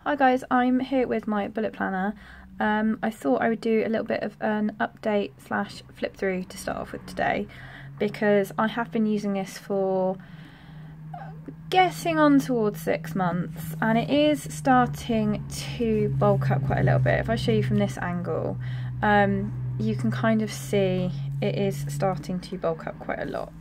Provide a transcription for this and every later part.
Hi guys, I'm here with my bullet planner. I thought I would do a little bit of an update slash flip through to start off with today, because I have been using this for getting on towards 6 months and it is starting to bulk up quite a little bit. If I show you from this angle, you can kind of see it is starting to bulk up quite a lot.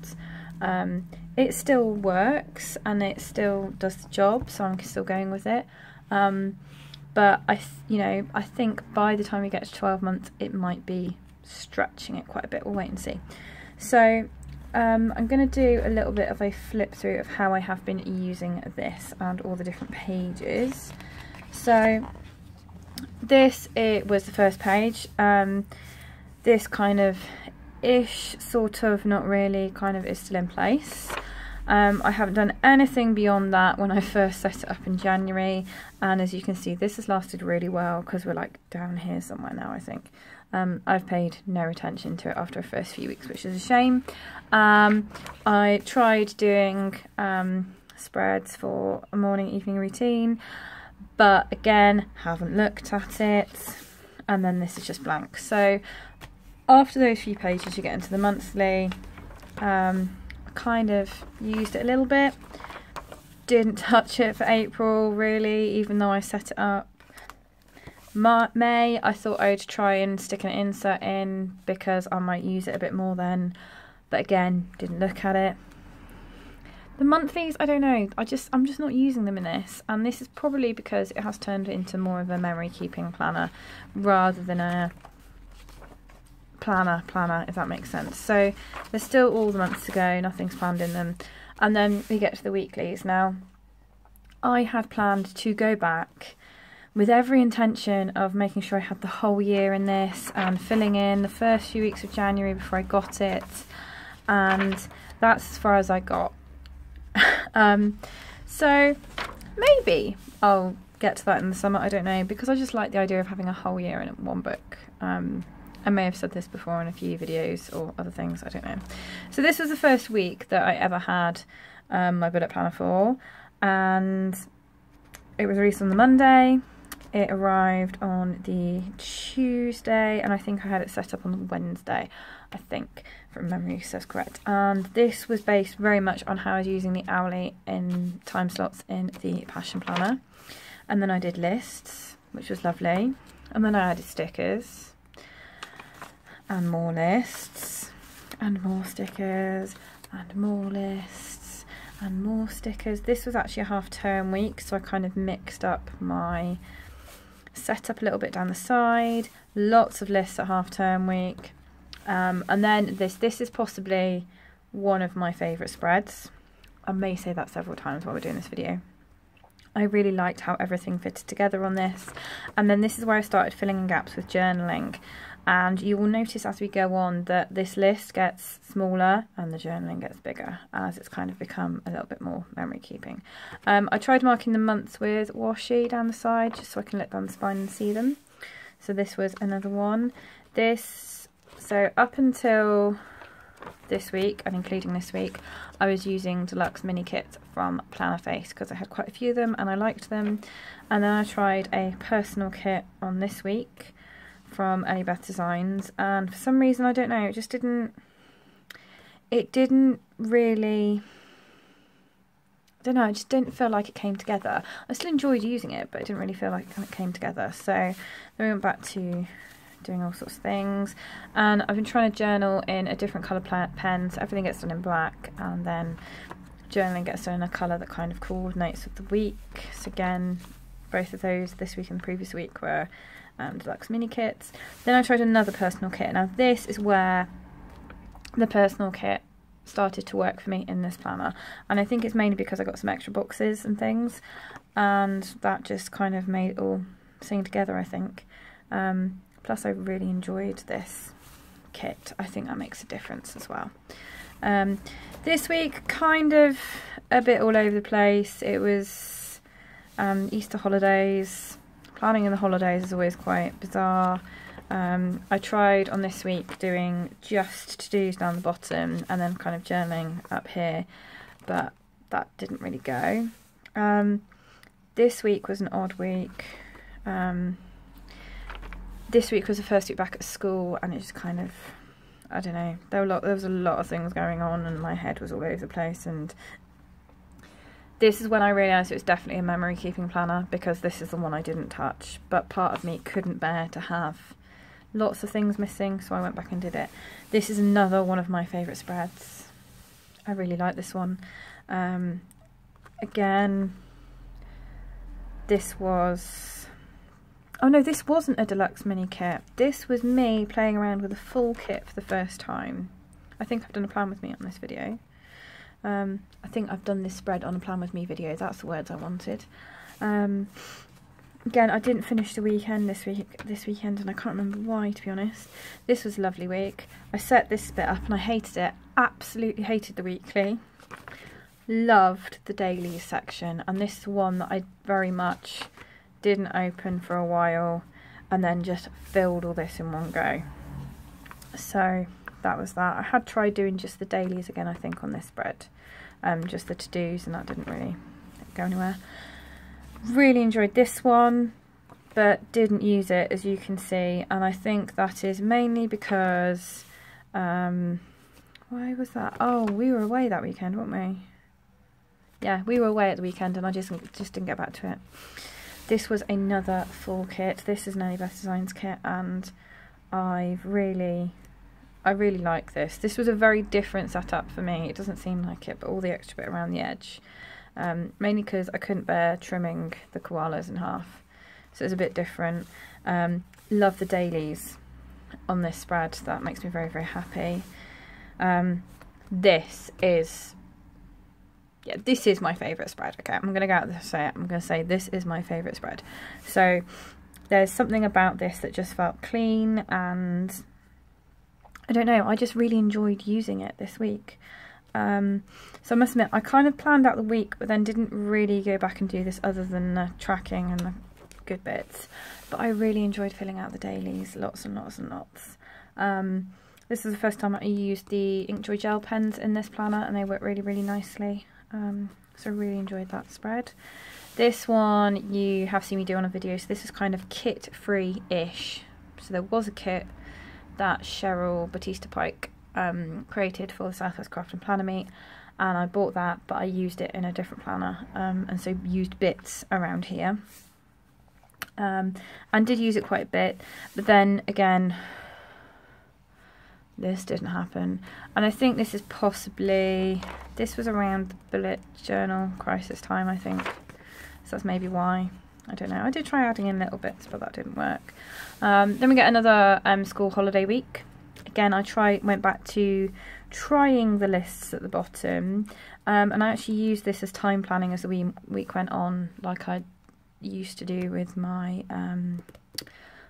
It still works and it still does the job, so I'm still going with it. But I think by the time we get to 12 months, it might be stretching it quite a bit. We'll wait and see. So I'm going to do a little bit of a flip through of how I have been using this and all the different pages. So it was the first page. This kind of ish, sort of, not really, kind of is still in place. I haven't done anything beyond that when I first set it up in January, and as you can see, this has lasted really well because we're like down here somewhere now, I think. I've paid no attention to it after the first few weeks, which is a shame. I tried doing spreads for a morning evening routine, but again, haven't looked at it, and then this is just blank. So after those few pages you get into the monthly. Kind of used it a little bit, didn't touch it for April really, even though I set it up. May I thought I'd try and stick an insert in because I might use it a bit more then, but again, didn't look at it. The monthlies, I don't know, I'm just not using them in this, and this is probably because it has turned into more of a memory keeping planner rather than a planner, if that makes sense. So there's still all the months to go, nothing's planned in them, and then we get to the weeklies. Now I had planned to go back with every intention of making sure I had the whole year in this and filling in the first few weeks of January before I got it, and that's as far as I got. So maybe I'll get to that in the summer, I don't know, because I just like the idea of having a whole year in one book. I may have said this before in a few videos or other things, I don't know. So this was the first week that I ever had my bullet planner for, and it was released on the Monday. It arrived on the Tuesday, and I think I had it set up on the Wednesday, I think, from memory, so that's correct. And this was based very much on how I was using the hourly in time slots in the Passion Planner. And then I did lists, which was lovely. And then I added stickers. And more lists, and more stickers, and more lists, and more stickers. This was actually a half-term week, so I kind of mixed up my setup a little bit down the side. Lots of lists at half-term week. And then this is possibly one of my favourite spreads. I may say that several times while we're doing this video. I really liked how everything fitted together on this. And then this is where I started filling in gaps with journaling. And you will notice as we go on that this list gets smaller and the journaling gets bigger as it's kind of become a little bit more memory keeping. I tried marking the months with washi down the side just so I can look down the spine and see them. So this was another one. So up until this week, and including this week, I was using deluxe mini kits from Planner Face because I had quite a few of them and I liked them. And then I tried a personal kit on this week from Elibeth Designs, and for some reason, I don't know, it didn't really, I don't know, I just didn't feel like it came together. I still enjoyed using it, but it didn't really feel like it came together. So then we went back to doing all sorts of things, and I've been trying to journal in a different colour pen, so everything gets done in black, and then journaling gets done in a colour that kind of coordinates with the week. So again, both of those this week and the previous week were deluxe mini kits. Then I tried another personal kit. Now this is where the personal kit started to work for me in this planner, and I think it's mainly because I got some extra boxes and things, and that just kind of made it all sing together, I think. Plus I really enjoyed this kit. I think that makes a difference as well. This week, kind of a bit all over the place. It was Easter holidays. Planning in the holidays is always quite bizarre. I tried on this week doing just to-dos down the bottom and then kind of journaling up here, but that didn't really go. this week was an odd week. This week was the first week back at school, and it just kind of, I don't know, there was a lot of things going on, and my head was all over the place. And this is when I realised it was definitely a memory keeping planner, because this is the one I didn't touch, but part of me couldn't bear to have lots of things missing, so I went back and did it. This is another one of my favourite spreads. I really like this one. Again, this was, oh no, this wasn't a deluxe mini kit. This was me playing around with a full kit for the first time. I think I've done a plan with me on this video. I think I've done this spread on a plan with me video. That's the words I wanted. Again, I didn't finish the weekend this weekend, and I can't remember why, to be honest. This was a lovely week. I set this bit up and I hated it. Absolutely hated the weekly. Loved the dailies section, and this is one that I very much didn't open for a while and then just filled all this in one go. So that was that. I had tried doing just the dailies again, I think, on this spread, just the to-dos, and that didn't really go anywhere. Really enjoyed this one, but didn't use it, as you can see, and I think that is mainly because why was that? Oh, we were away that weekend, weren't we? Yeah, we were away at the weekend, and I just didn't get back to it. This was another full kit. This is an Any Better Designs kit, and I really like this. This was a very different setup for me. It doesn't seem like it, but all the extra bit around the edge. Mainly because I couldn't bear trimming the koalas in half. So it's a bit different. Love the dailies on this spread. That makes me very, very happy. This is my favourite spread. Okay, I'm going to go out there and say it. I'm going to say this is my favourite spread. So there's something about this that just felt clean, and I don't know, I just really enjoyed using it this week. So I must admit, I kind of planned out the week, but then didn't really go back and do this other than the tracking and the good bits. But I really enjoyed filling out the dailies, lots and lots and lots. This is the first time I used the Inkjoy gel pens in this planner, and they work really, really nicely. So I really enjoyed that spread. This one you have seen me do on a video, so this is kind of kit free-ish. So there was a kit that Cheryl Batista Pike created for the Southwest Craft and Planner Meet, and I bought that, but I used it in a different planner, and so used bits around here, and did use it quite a bit, but then again this didn't happen. And I think this is possibly, this was around the bullet journal crisis time, I think, so that's maybe why. I don't know. I did try adding in little bits, but that didn't work. Then we get another school holiday week. Again, I went back to trying the lists at the bottom, and I actually used this as time planning as the week went on, like I used to do with my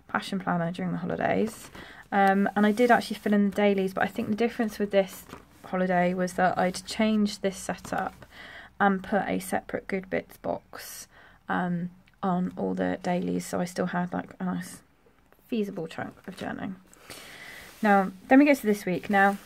passion planner during the holidays. And I did actually fill in the dailies, but I think the difference with this holiday was that I'd changed this setup and put a separate good bits box on all the dailies, so I still had like a nice feasible chunk of journaling. Now, then we go to this week. Now,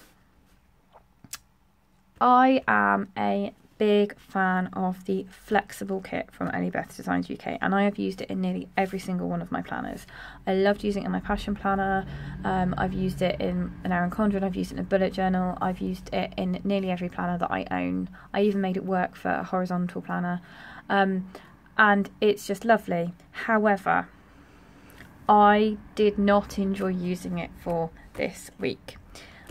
I am a big fan of the flexible kit from Any Better Designs UK, and I have used it in nearly every single one of my planners. I loved using it in my passion planner. I've used it in an Erin Condren, I've used it in a bullet journal, I've used it in nearly every planner that I own. I even made it work for a horizontal planner, and it's just lovely. However, I did not enjoy using it for this week.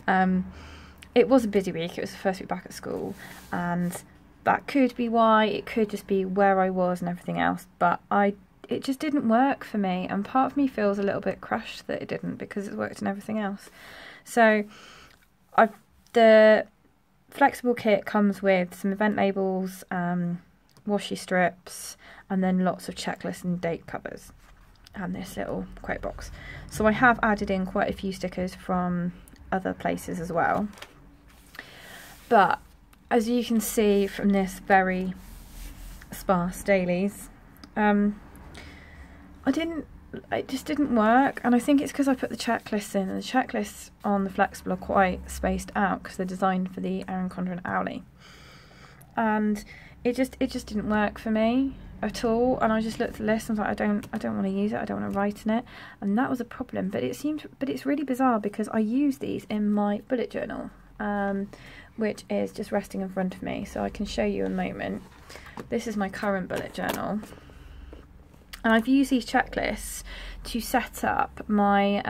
It was a busy week. It was the first week back at school, and that could be why. It could just be where I was and everything else, but it just didn't work for me, and part of me feels a little bit crushed that it didn't, because it worked in everything else. So the flexible kit comes with some event labels, washi strips, and then lots of checklists and date covers, and this little quote box. So I have added in quite a few stickers from other places as well, but as you can see from this very sparse dailies, it just didn't work, and I think it's because I put the checklists in, and the checklists on the flexible are quite spaced out because they're designed for the Erin Condren Owlie, and it just didn't work for me. at all, and I just looked at the list and was like, I don't want to use it, I don't want to write in it, and that was a problem. But it's really bizarre because I use these in my bullet journal, which is just resting in front of me, so I can show you in a moment. This is my current bullet journal, and I've used these checklists to set up my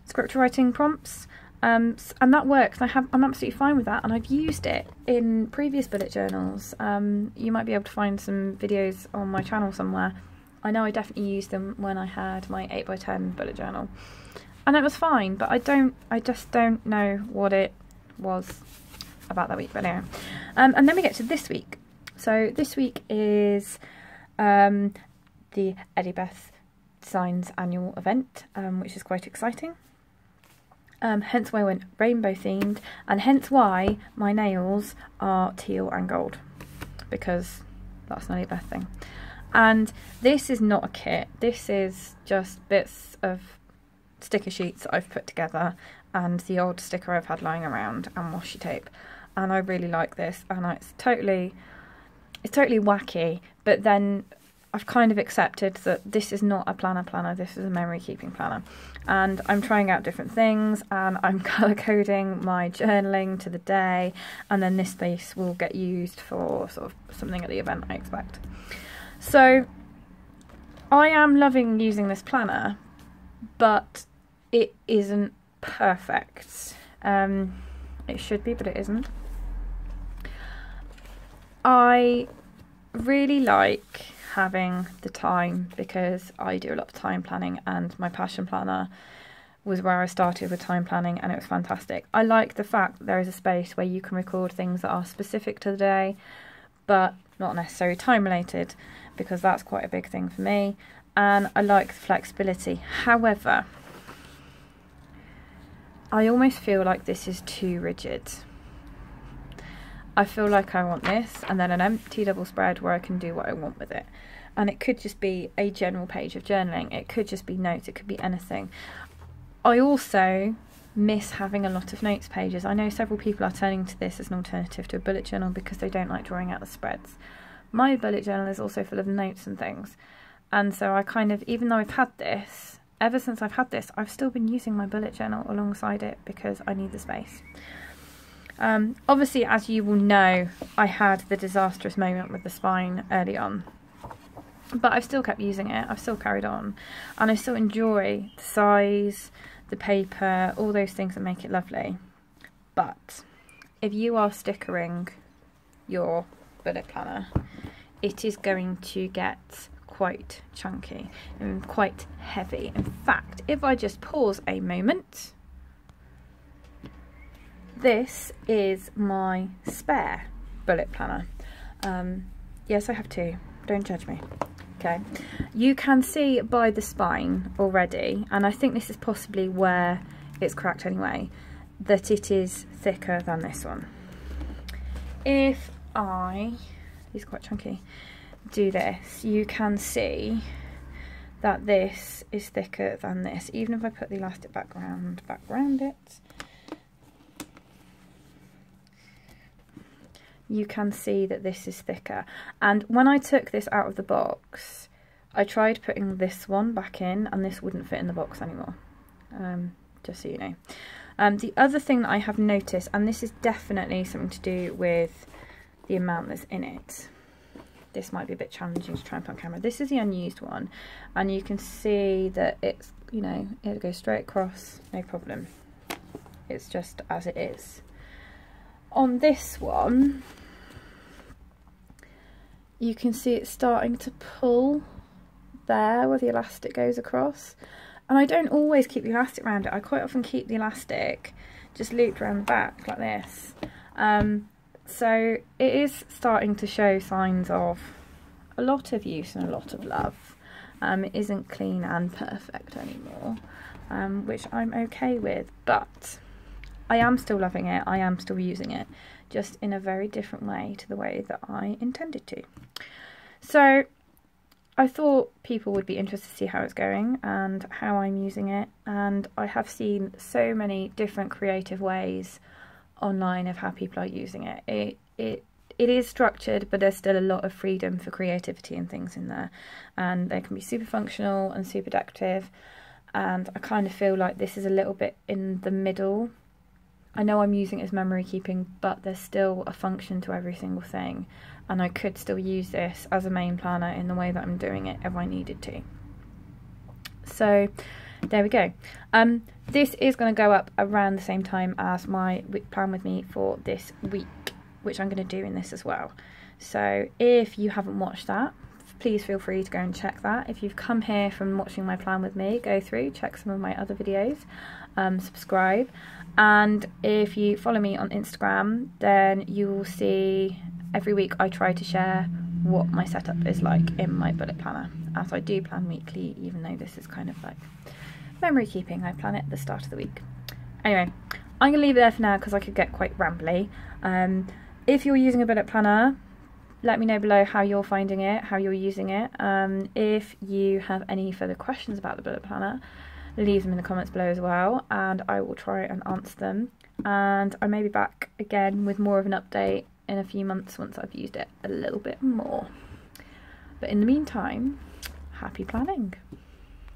script writing prompts. And that works. I'm absolutely fine with that, and I've used it in previous bullet journals. You might be able to find some videos on my channel somewhere. I know I definitely used them when I had my 8x10 bullet journal, and it was fine, but I just don't know what it was about that week. But anyway, and then we get to this week. So this week is the Eddie Beth Designs annual event, which is quite exciting. Hence why I went rainbow themed, and hence why my nails are teal and gold, because that's an Eddie Beth thing. And this is not a kit, this is just bits of sticker sheets that I've put together and the old sticker I've had lying around and washi tape, and I really like this, and it's totally wacky, but then I've kind of accepted that this is not a planner, this is a memory keeping planner. And I'm trying out different things, and I'm colour coding my journaling to the day, and then this space will get used for sort of something at the event, I expect. So I am loving using this planner, but it isn't perfect. It should be, but it isn't. I really like having the time, because I do a lot of time planning, and my passion planner was where I started with time planning, and it was fantastic. I like the fact that there is a space where you can record things that are specific to the day but not necessarily time related, because that's quite a big thing for me, and I like the flexibility. However, I almost feel like this is too rigid. I feel like I want this and then an empty double spread where I can do what I want with it. And it could just be a general page of journaling, it could just be notes, it could be anything. I also miss having a lot of notes pages. I know several people are turning to this as an alternative to a bullet journal because they don't like drawing out the spreads. My bullet journal is also full of notes and things, and so I kind of, even though I've had this, ever since I've had this, I've still been using my bullet journal alongside it because I need the space. Obviously, as you will know, I had the disastrous moment with the spine early on, but I've still kept using it, I've still carried on, and I still enjoy the size, the paper, all those things that make it lovely. But if you are stickering your bullet planner, it is going to get quite chunky and quite heavy. In fact, if I just pause a moment, this is my spare bullet planner. Yes, I have two, don't judge me. Okay, you can see by the spine already, and I think this is possibly where it's cracked anyway, that it is thicker than this one. If I, it's quite chunky, do this, you can see that this is thicker than this. Even if I put the elastic back round it, you can see that this is thicker. And when I took this out of the box, I tried putting this one back in, and this wouldn't fit in the box anymore, just so you know. The other thing that I have noticed, and this is definitely something to do with the amount that's in it, this might be a bit challenging to try and put on camera. This is the unused one, and you can see that it's, you know, it'll go straight across, no problem. It's just as it is. On this one, you can see it's starting to pull there where the elastic goes across, and I don't always keep the elastic around it. I quite often keep the elastic just looped around the back like this. So it is starting to show signs of a lot of use and a lot of love. It isn't clean and perfect anymore, which I'm okay with, but I am still loving it, I am still using it, just in a very different way to the way that I intended to. So I thought people would be interested to see how it's going and how I'm using it, and I have seen so many different creative ways online of how people are using it. It it is structured, but there's still a lot of freedom for creativity and things in there, and they can be super functional and super decorative. And I kind of feel like this is a little bit in the middle. I know I'm using it as memory keeping, but there's still a function to every single thing, and I could still use this as a main planner in the way that I'm doing it if I needed to. So there we go. This is going to go up around the same time as my plan with me for this week, which I'm going to do in this as well. So if you haven't watched that, please feel free to go and check that. If you've come here from watching my plan with me, go through, check some of my other videos, subscribe. And if you follow me on Instagram, then you will see every week I try to share what my setup is like in my bullet planner, as I do plan weekly, even though this is kind of like memory keeping. I plan it at the start of the week. Anyway, I'm going to leave it there for now because I could get quite rambly. If you're using a bullet planner, let me know below how you're finding it, how you're using it. If you have any further questions about the bullet planner, leave them in the comments below as well, and I will try and answer them. And I may be back again with more of an update in a few months once I've used it a little bit more. But in the meantime, happy planning.